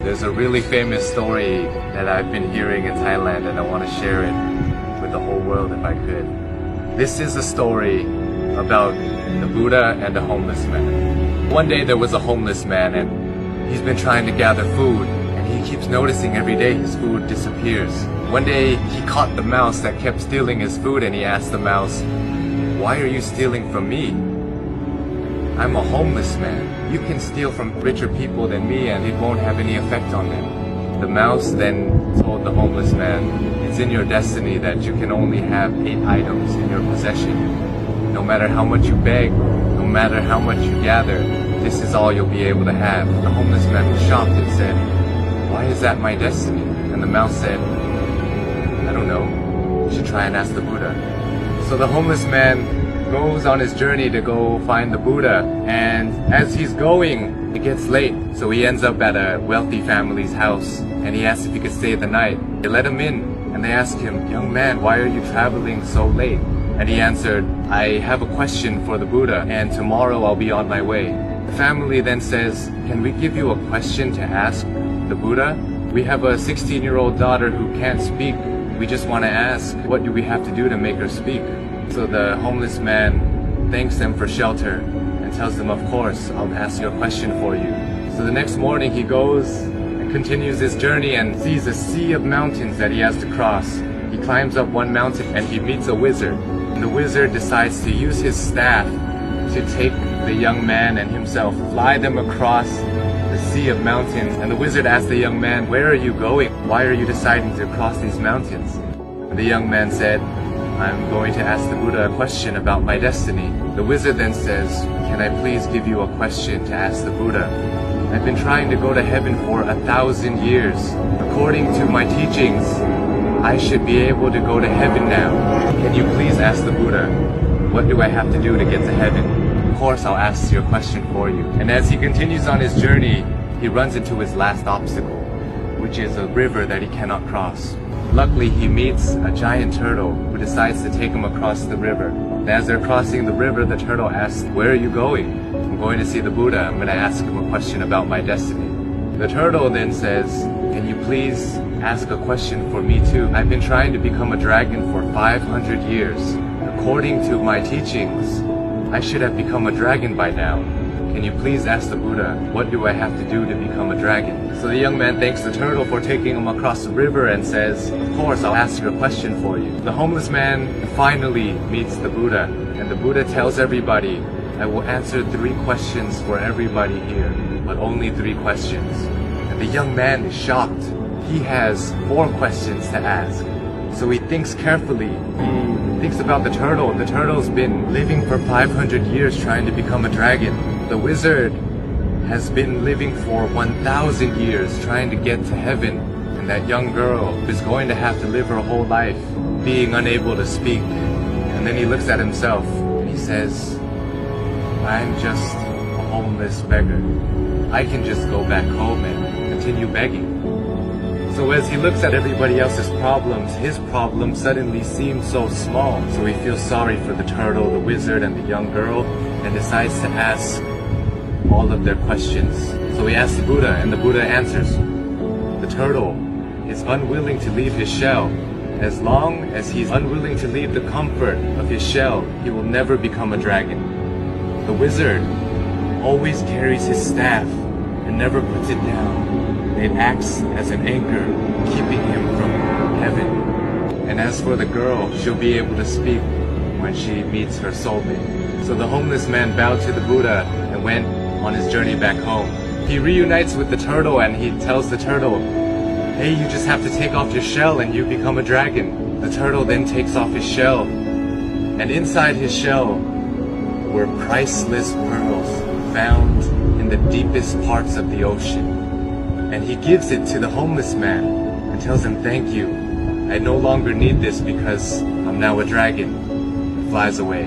There's a really famous story that I've been hearing in Thailand, and I want to share it with the whole world if I could. This is a story about the Buddha and a homeless man. One day there was a homeless man, and he's been trying to gather food, and he keeps noticing every day his food disappears. One day he caught the mouse that kept stealing his food, and he asked the mouse, "Why are you stealing from me? I'm a homeless man. You can steal from richer people than me and it won't have any effect on them." The mouse then told the homeless man, "It's in your destiny that you can only have 8 items in your possession. No matter how much you beg, no matter how much you gather, this is all you'll be able to have." The homeless man was shocked and said, "Why is that my destiny?" And the mouse said, "I don't know. You should try and ask the Buddha." So the homeless man goes on his journey to go find the Buddha, and as he's going, it gets late. So he ends up at a wealthy family's house, and he asks if he could stay the night. They let him in, and they ask him, "Young man, why are you traveling so late?" And he answered, "I have a question for the Buddha, and tomorrow I'll be on my way." The family then says, "Can we give you a question to ask the Buddha? We have a 16-year-old daughter who can't speak. We just want to ask, what do we have to do to make her speak?" So the homeless man thanks them for shelter and tells them, "Of course, I'll ask your question for you." So the next morning he goes and continues his journey and sees a sea of mountains that he has to cross. He climbs up one mountain and he meets a wizard. And the wizard decides to use his staff to take the young man and himself, fly them across the sea of mountains. And the wizard asks the young man, "Where are you going? Why are you deciding to cross these mountains?" And the young man said, "I'm going to ask the Buddha a question about my destiny." The wizard then says, "Can I please give you a question to ask the Buddha? I've been trying to go to heaven for 1,000 years. According to my teachings, I should be able to go to heaven now. Can you please ask the Buddha, what do I have to do to get to heaven?" "Of course, I'll ask your question for you." And as he continues on his journey, he runs into his last obstacle, which is a river that he cannot cross. Luckily, he meets a giant turtle who decides to take him across the river. And as they're crossing the river, the turtle asks, "Where are you going?" "I'm going to see the Buddha. I'm going to ask him a question about my destiny." The turtle then says, "Can you please ask a question for me too? I've been trying to become a dragon for 500 years. According to my teachings, I should have become a dragon by now. Can you please ask the Buddha, what do I have to do to become a dragon?" So the young man thanks the turtle for taking him across the river and says, "Of course, I'll ask your question for you." The homeless man finally meets the Buddha, and the Buddha tells everybody, "I will answer 3 questions for everybody here, but only 3 questions." And the young man is shocked. He has 4 questions to ask. So he thinks carefully. He thinks about the turtle. The turtle's been living for 500 years trying to become a dragon. The wizard has been living for 1,000 years trying to get to heaven. And that young girl is going to have to live her whole life being unable to speak. And then he looks at himself and he says, "I'm just a homeless beggar. I can just go back home and continue begging." So as he looks at everybody else's problems, his problem suddenly seems so small. So he feels sorry for the turtle, the wizard, and the young girl, and decides to ask all of their questions. So he asks the Buddha, and the Buddha answers. The turtle is unwilling to leave his shell. As long as he's unwilling to leave the comfort of his shell, he will never become a dragon. The wizard always carries his staff and never puts it down. It acts as an anchor, keeping him from heaven. And as for the girl, she'll be able to speak when she meets her soulmate. So the homeless man bowed to the Buddha and went on his journey back home. He reunites with the turtle and he tells the turtle, "Hey, you just have to take off your shell and you become a dragon." The turtle then takes off his shell, and inside his shell were priceless pearls found in the deepest parts of the ocean. And he gives it to the homeless man and tells him, "Thank you. I no longer need this because I'm now a dragon." And flies away.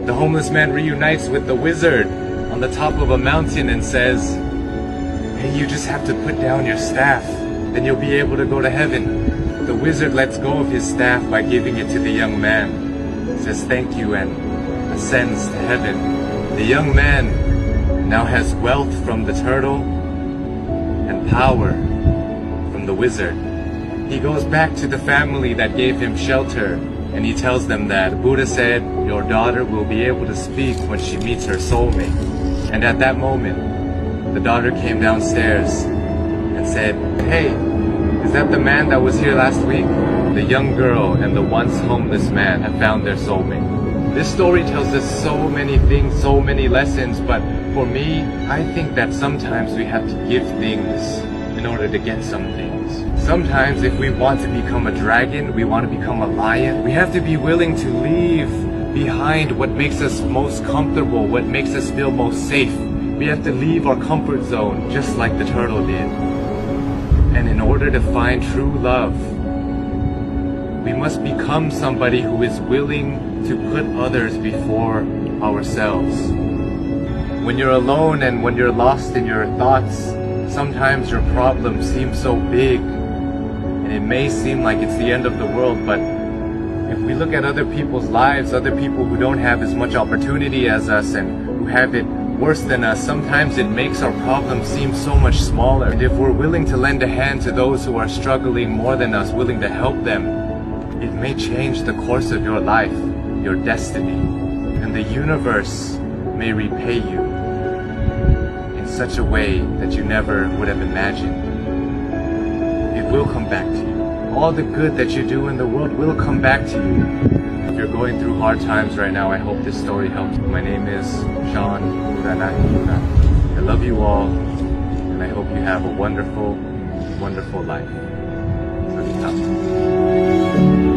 The homeless man reunites with the wizard on the top of a mountain and says, "Hey, you just have to put down your staff, then you'll be able to go to heaven." The wizard lets go of his staff by giving it to the young man, says thank you, and ascends to heaven. The young man now has wealth from the turtle and power from the wizard. He goes back to the family that gave him shelter, and he tells them that Buddha said, your daughter will be able to speak when she meets her soulmate. And at that moment, the daughter came downstairs and said, hey, is that the man that was here last week? The young girl and the once homeless man have found their soulmate. This story tells us so many things, so many lessons, but for me, I think that sometimes we have to give things in order to get some things. Sometimes if we want to become a dragon, we want to become a lion, we have to be willing to leave behind what makes us most comfortable, what makes us feel most safe. We have to leave our comfort zone, just like the turtle did. And in order to find true love, we must become somebody who is willing to put others before ourselves. When you're alone and when you're lost in your thoughts, sometimes your problems seem so big, and it may seem like it's the end of the world, but if we look at other people's lives, other people who don't have as much opportunity as us and who have it worse than us, sometimes it makes our problems seem so much smaller. And if we're willing to lend a hand to those who are struggling more than us, willing to help them, it may change the course of your life, your destiny, and the universe may repay you in such a way that you never would have imagined. It will come back to you. All the good that you do in the world will come back to you. If you're going through hard times right now, I hope this story helps. My name is Sean Uranaki. I love you all, and I hope you have a wonderful, wonderful life. Sawadee krap.